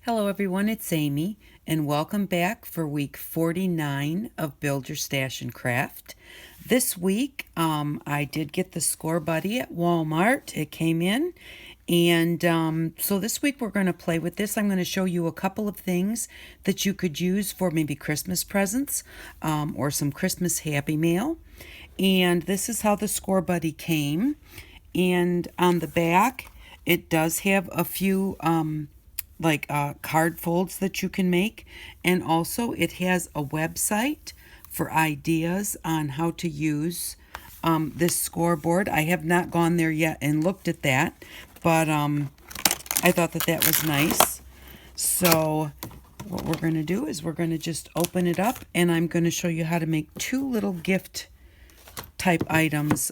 Hello everyone, it's Amy, and welcome back for week 49 of Build Your Stash and Craft. This week, I did get the Score Buddy at Walmart. It came in, and so this week we're going to play with this. I'm going to show you a couple of things that you could use for maybe Christmas presents or some Christmas Happy Mail. And this is how the Score Buddy came. And on the back, it does have a few card folds that you can make, and also it has a website for ideas on how to use this scoreboard. I have not gone there yet and looked at that, but I thought that was nice. So what we're going to do is we're going to just open it up, and I'm going to show you how to make two little gift type items,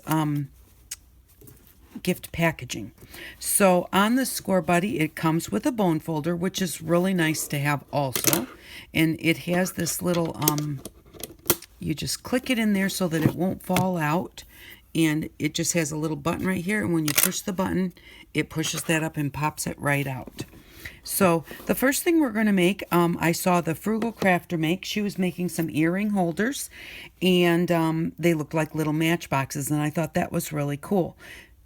gift packaging. So on the Score Buddy, it comes with a bone folder, which is really nice to have also. And it has this little, you just click it in there so that it won't fall out. And it just has a little button right here. And when you push the button, it pushes that up and pops it right out. So the first thing we're going to make, I saw the Frugal Crafter make. She was making some earring holders, and they looked like little matchboxes, and I thought that was really cool.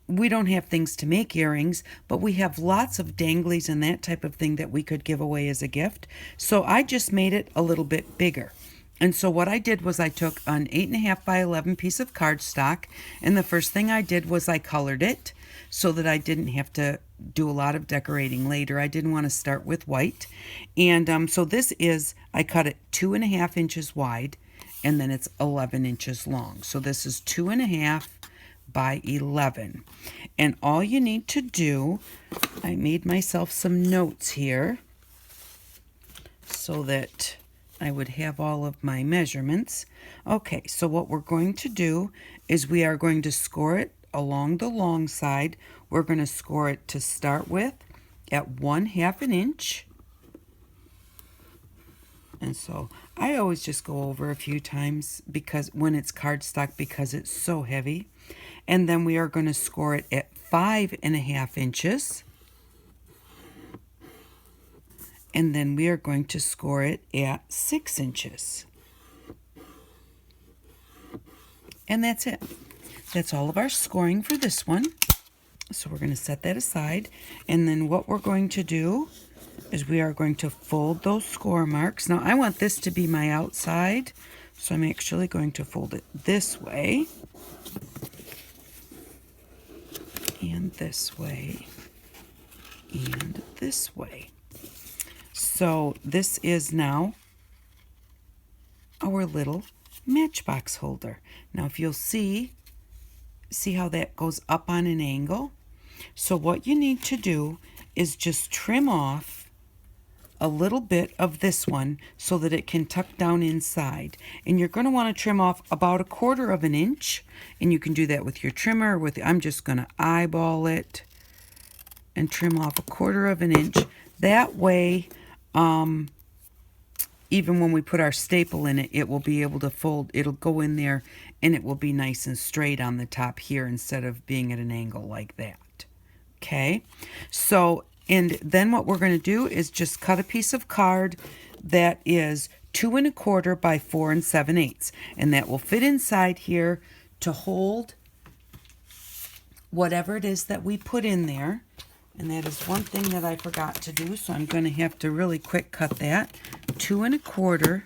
We don't have things to make earrings, but we have lots of danglies and that type of thing that we could give away as a gift. So I just made it a little bit bigger. And so what I did was I took an 8.5 by 11 piece of cardstock, and the first thing I did was I colored it so that I didn't have to do a lot of decorating later. I didn't want to start with white. And so this is, I cut it 2.5 inches wide, and then it's 11 inches long. So this is 2.5 by 11. And all you need to do, I made myself some notes here so that I would have all of my measurements. Okay, so what we're going to do is we are going to score it along the long side. We're going to score it to start with at 1/2 an inch. And so I always just go over a few times because when it's cardstock, because it's so heavy. And then we are going to score it at 5.5 inches. And then we are going to score it at 6 inches. And that's it. That's all of our scoring for this one. So we're going to set that aside. And then what we're going to do is we are going to fold those score marks. Now I want this to be my outside, so I'm actually going to fold it this way, and this way, and this way. So this is now our little matchbox holder. Now if you'll see how that goes up on an angle? So what you need to do is just trim off a little bit of this one so that it can tuck down inside. And you're going to want to trim off about 1/4 inch, and you can do that with your trimmer. I'm just going to eyeball it and trim off 1/4 inch. That way, even when we put our staple in it, it will be able to fold. It'll go in there and it will be nice and straight on the top here instead of being at an angle like that. Okay, so and then what we're going to do is just cut a piece of card that is 2 1/4 by 4 7/8, and that will fit inside here to hold whatever it is that we put in there. And that is one thing that I forgot to do, so I'm going to have to really quick cut that. 2 1/4.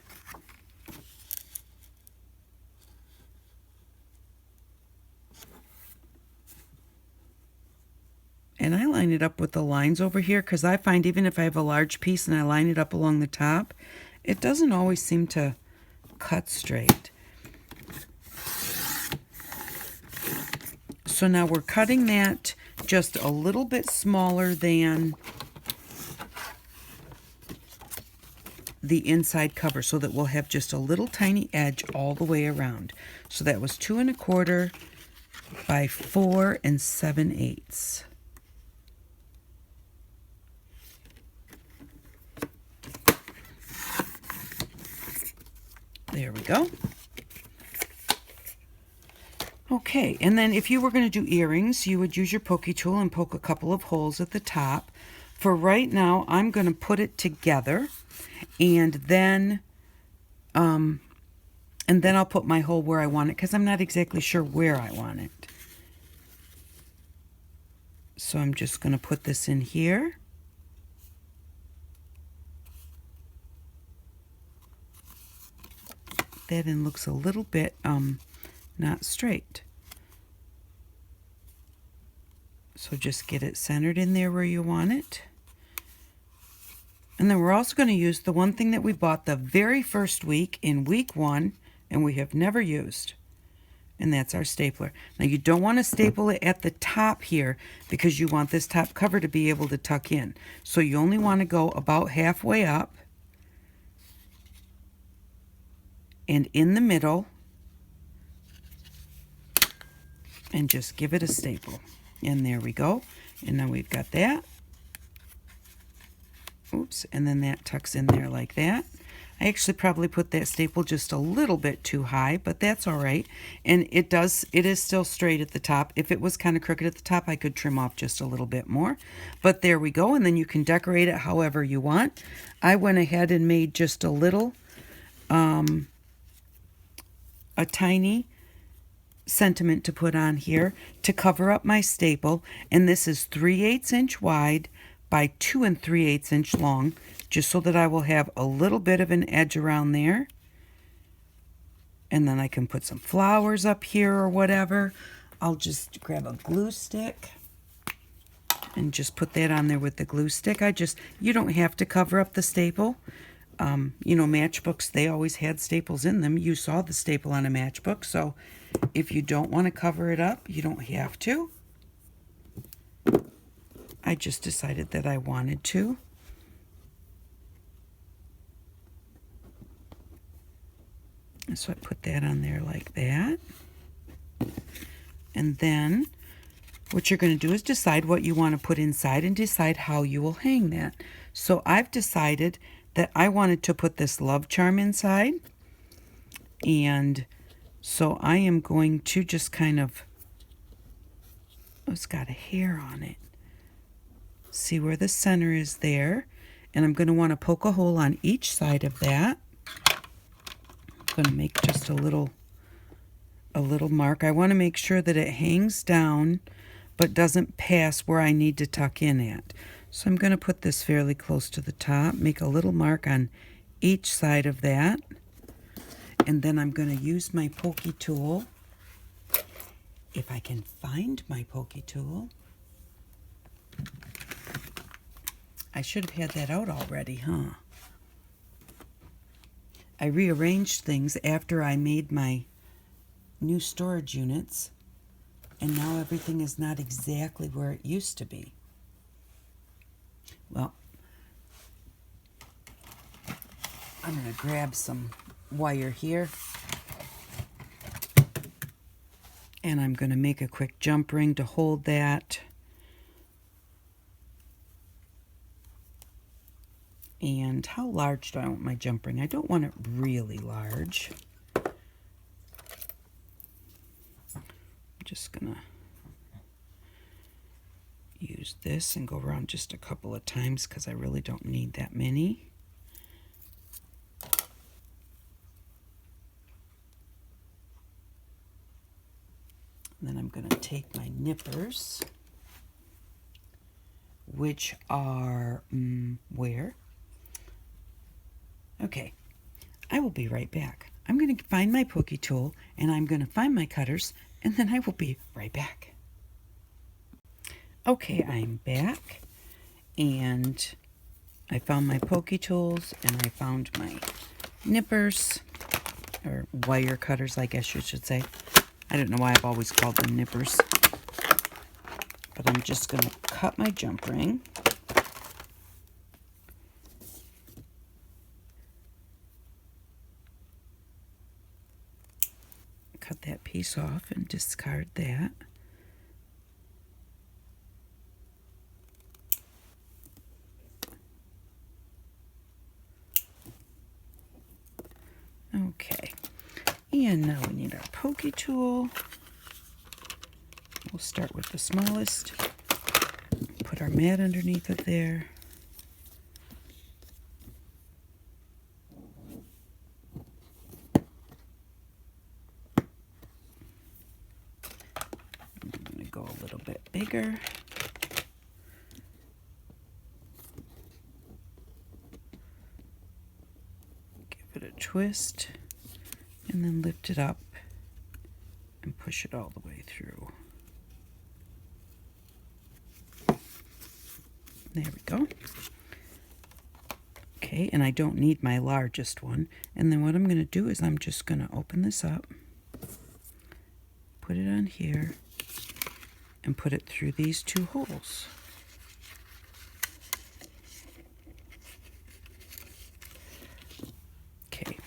And I line it up with the lines over here because I find even if I have a large piece and I line it up along the top, it doesn't always seem to cut straight. So now we're cutting that just a little bit smaller than the inside cover so that we'll have just a little tiny edge all the way around. So that was 2 1/4 by 4 7/8. There we go. Okay, and then if you were going to do earrings, you would use your pokey tool and poke a couple of holes at the top for right now, I'm going to put it together, and then I'll put my hole where I want it, because I'm not exactly sure where I want it. So I'm just going to put this in here. That in looks a little bit not straight. So just get it centered in there where you want it. And then we're also going to use the one thing that we bought the very first week in week 1 and we have never used. And that's our stapler. Now you don't want to staple it at the top here because you want this top cover to be able to tuck in. So you only want to go about halfway up and in the middle and just give it a staple. And there we go. And now we've got that. Oops, and then that tucks in there like that. I actually probably put that staple just a little bit too high, but that's all right. And it is still straight at the top. If it was kind of crooked at the top, I could trim off just a little bit more. But there we go, and then you can decorate it however you want. I went ahead and made just a little, a tiny sentiment to put on here to cover up my staple, and this is 3/8 inch wide by 2 3/8 inch long, just so that I will have a little bit of an edge around there. And then I can put some flowers up here or whatever. I'll just grab a glue stick and just put that on there with the glue stick. You don't have to cover up the staple. You know, matchbooks, they always had staples in them. You saw the staple on a matchbook, so if you don't want to cover it up, you don't have to. I just decided that I wanted to. So I put that on there like that. And then what you're going to do is decide what you want to put inside and decide how you will hang that. So I've decided that I wanted to put this love charm inside. And so I am going to just kind of, oh, it's got a hair on it. See where the center is there. And I'm going to want to poke a hole on each side of that. I'm going to make just a little mark. I want to make sure that it hangs down but doesn't pass where I need to tuck in at. So I'm going to put this fairly close to the top, make a little mark on each side of that. And then I'm going to use my pokey tool. If I can find my pokey tool. I should have had that out already, huh? I rearranged things after I made my new storage units, and now everything is not exactly where it used to be. Well, I'm going to grab some wire here, and I'm going to make a quick jump ring to hold that. And how large do I want my jump ring? I don't want it really large. I'm just gonna use this and go around just a couple of times because I really don't need that many. And then I'm gonna take my nippers, which are, where? Okay, I will be right back. I'm going to find my pokey tool, and I'm going to find my cutters, and then I will be right back. Okay, I'm back, and I found my pokey tools, and I found my nippers, or wire cutters, I guess you should say. I don't know why I've always called them nippers. But I'm just going to cut my jump ring. Cut that piece off and discard that. Okay, and now we need our pokey tool. We'll start with the smallest. Put our mat underneath it there. I'm going to go a little bit bigger. Give it a twist and then lift it up and push it all the way through. There we go. Okay, and I don't need my largest one. And then what I'm going to do is I'm just going to open this up, put it on here, and put it through these two holes. Okay,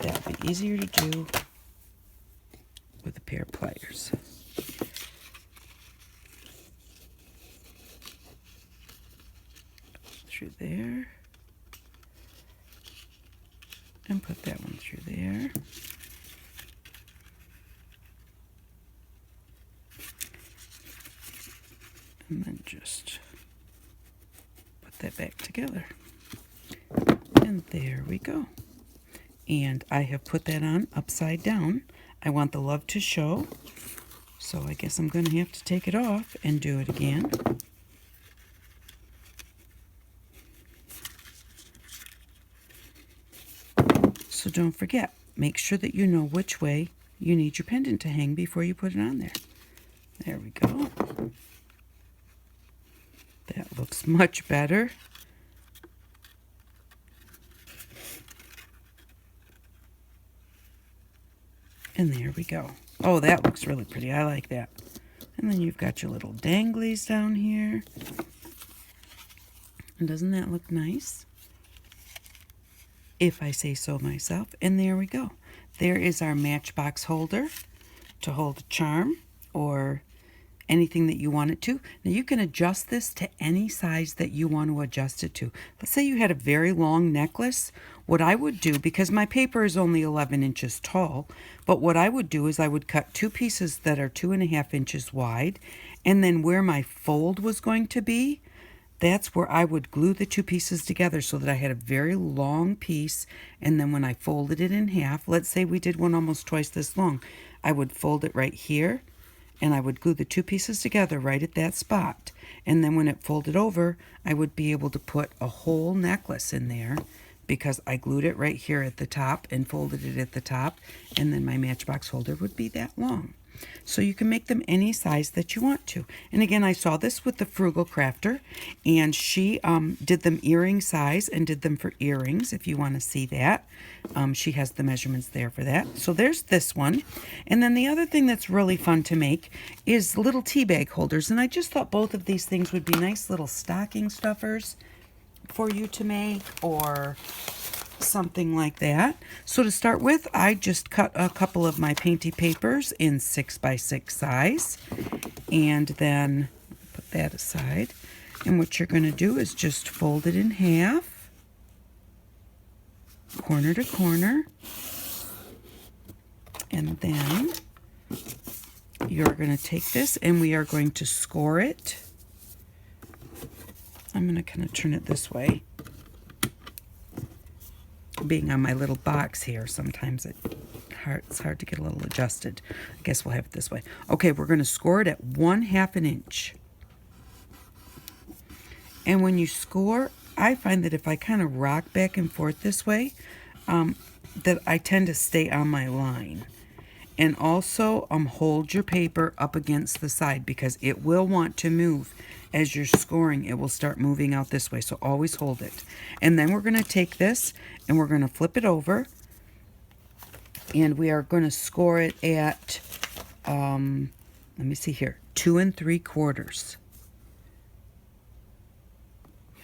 that'll be easier to do with a pair of pliers. Through there, and put that one through there. And then just put that back together. And there we go. And I have put that on upside down. I want the love to show, so I guess I'm going to have to take it off and do it again. So don't forget, make sure that you know which way you need your pendant to hang before you put it on there. There we go. That looks much better. And there we go. Oh, that looks really pretty. I like that. And then you've got your little danglies down here. And doesn't that look nice? If I say so myself. And there we go. There is our matchbox holder to hold a charm or anything that you want it to. Now you can adjust this to any size that you want to adjust it to. Let's say you had a very long necklace. What I would do, because my paper is only 11 inches tall, but what I would do is I would cut two pieces that are 2.5 inches wide, and then where my fold was going to be, that's where I would glue the two pieces together so that I had a very long piece. And then when I folded it in half, let's say we did one almost twice this long, I would fold it right here and I would glue the two pieces together right at that spot. And then when it folded over, I would be able to put a whole necklace in there because I glued it right here at the top and folded it at the top. And then my matchbox holder would be that long. So you can make them any size that you want to. And again, I saw this with the Frugal Crafter, and she did them earring size and did them for earrings, if you want to see that. She has the measurements there for that. So there's this one. And then the other thing that's really fun to make is little tea bag holders. And I just thought both of these things would be nice little stocking stuffers for you to make, or something like that. So to start with, I just cut a couple of my painty papers in 6x6 size, and then put that aside. And what you're going to do is just fold it in half, corner to corner, and then you're going to take this and we are going to score it. I'm going to kind of turn it this way. Being on my little box here, sometimes it's hard to get a little adjusted. I guess we'll have it this way. Okay, we're going to score it at 1/2 an inch. And when you score, I find that if I kind of rock back and forth this way, that I tend to stay on my line. And also, hold your paper up against the side because it will want to move. As you're scoring, it will start moving out this way, so always hold it. And then we're going to take this and we're going to flip it over, and we are going to score it at, let me see here, 2 3/4.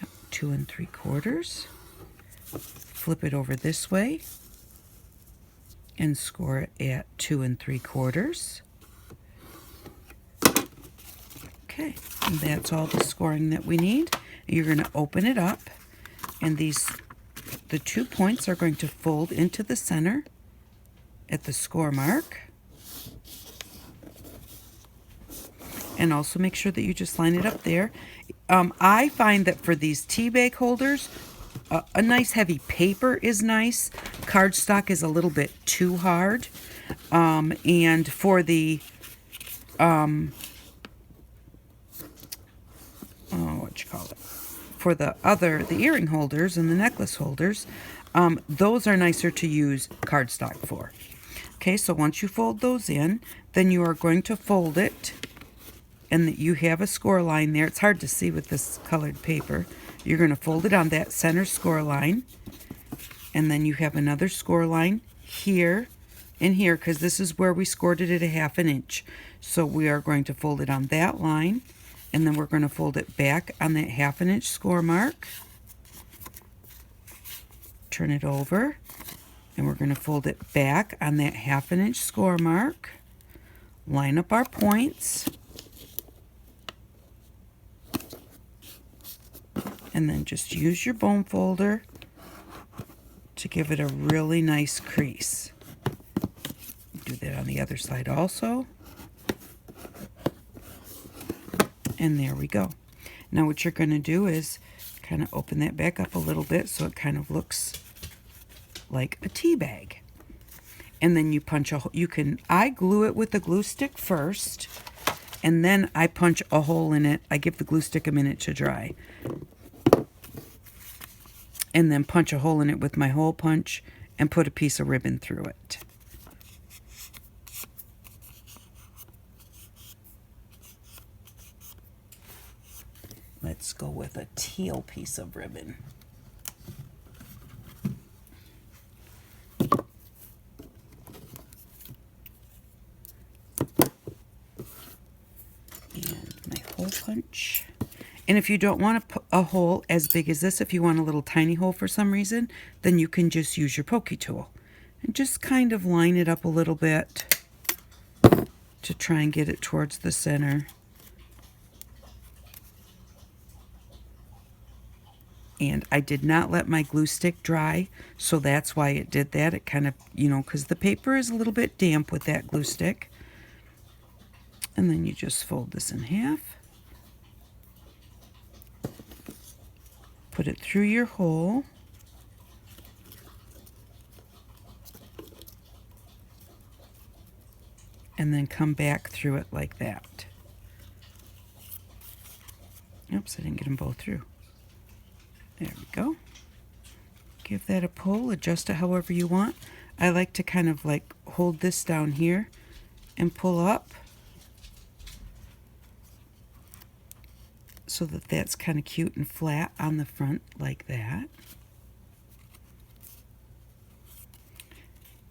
Yep, 2 3/4. Flip it over this way and score it at 2 3/4. Okay, and that's all the scoring that we need. You're going to open it up, and the 2 points are going to fold into the center at the score mark. and also make sure that you just line it up there. I find that for these tea bag holders, a nice heavy paper is nice. Cardstock is a little bit too hard. And for the, for the earring holders and the necklace holders, those are nicer to use cardstock for. Okay, so once you fold those in, then you are going to fold it, and you have a score line there. It's hard to see with this colored paper. You're going to fold it on that center score line, and then you have another score line here and here, because this is where we scored it at 1/2 inch. So we are going to fold it on that line, and then we're going to fold it back on that 1/2 inch score mark. Turn it over, and we're going to fold it back on that 1/2 inch score mark. Line up our points, and then just use your bone folder to give it a really nice crease. Do that on the other side also. And there we go. Now what you're going to do is kind of open that back up a little bit so it kind of looks like a tea bag. And then you punch a hole. I glue it with the glue stick first, and then I punch a hole in it. I give the glue stick a minute to dry, and then punch a hole in it with my hole punch and put a piece of ribbon through it. Let's go with a teal piece of ribbon. And my hole punch. And if you don't want a hole as big as this, if you want a little tiny hole for some reason, then you can just use your pokey tool and just kind of line it up a little bit to try and get it towards the center. And I did not let my glue stick dry, so that's why it did that. It kind of, because the paper is a little bit damp with that glue stick. And then you just fold this in half. Put it through your hole. And then come back through it like that. Oops, I didn't get them both through. There we go. Give that a pull, adjust it however you want. I like to kind of like hold this down here and pull up so that that's kind of cute and flat on the front like that.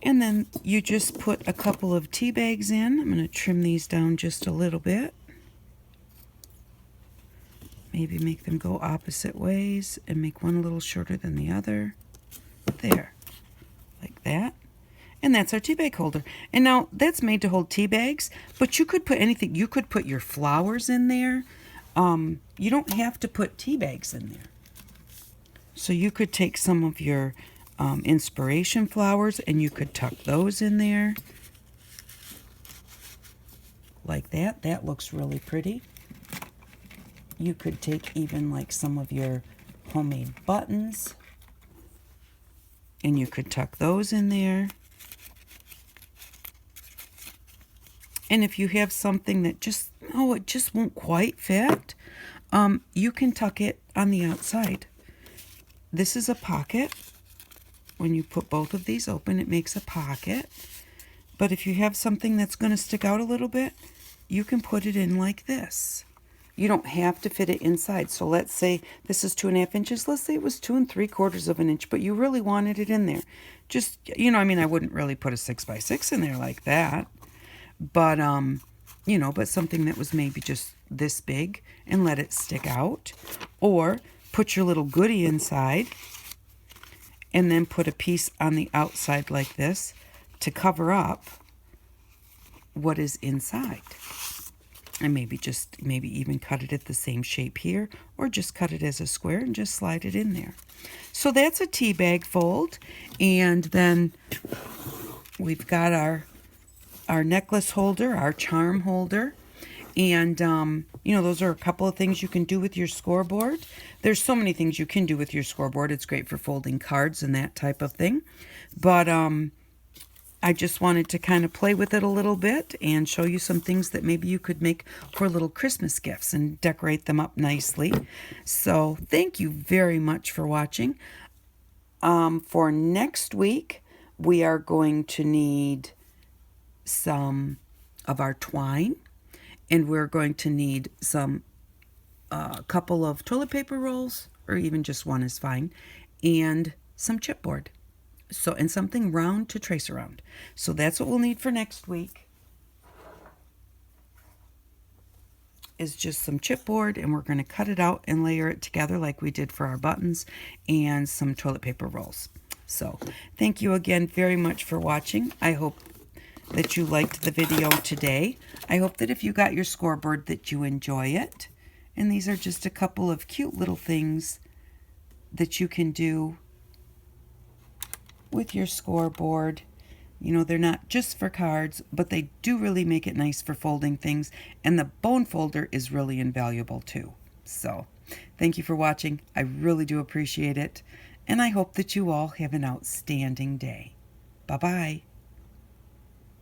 And then you just put a couple of tea bags in. I'm going to trim these down just a little bit. Maybe make them go opposite ways and make one a little shorter than the other. There, like that. And that's our tea bag holder. And now that's made to hold tea bags, but you could put anything. You could put your flowers in there. You don't have to put tea bags in there. So you could take some of your inspiration flowers and you could tuck those in there. Like that. That looks really pretty. You could take even like some of your homemade buttons and you could tuck those in there. And if you have something that just, it just won't quite fit, you can tuck it on the outside. This is a pocket. When you put both of these open, it makes a pocket. But if you have something that's going to stick out a little bit, you can put it in like this. You don't have to fit it inside. So let's say this is 2.5 inches. Let's say it was 2 3/4 of an inch, but you really wanted it in there. Just, I wouldn't really put a 6x6 in there like that. But, but something that was maybe just this big and let it stick out. Or put your little goodie inside and then put a piece on the outside like this to cover up what is inside. And maybe even cut it at the same shape here, or just cut it as a square and just slide it in there. So that's a tea bag fold. And then we've got our necklace holder, our charm holder. And, those are a couple of things you can do with your scoreboard. There's so many things you can do with your scoreboard. It's great for folding cards and that type of thing. But I just wanted to kind of play with it a little bit and show you some things that maybe you could make for little Christmas gifts and decorate them up nicely. So thank you very much for watching. For next week, we are going to need some of our twine, and we're going to need some couple of toilet paper rolls, or even just one is fine, and some chipboard. So, and something round to trace around. So that's what we'll need for next week, is just some chipboard, and we're going to cut it out and layer it together like we did for our buttons, and some toilet paper rolls. So thank you again very much for watching. I hope that you liked the video today. I hope that if you got your scoreboard that you enjoy it. And these are just a couple of cute little things that you can do with your scoreboard. They're not just for cards, but they do really make it nice for folding things. And the bone folder is really invaluable too. So thank you for watching. I really do appreciate it. And I hope that you all have an outstanding day. Bye-bye.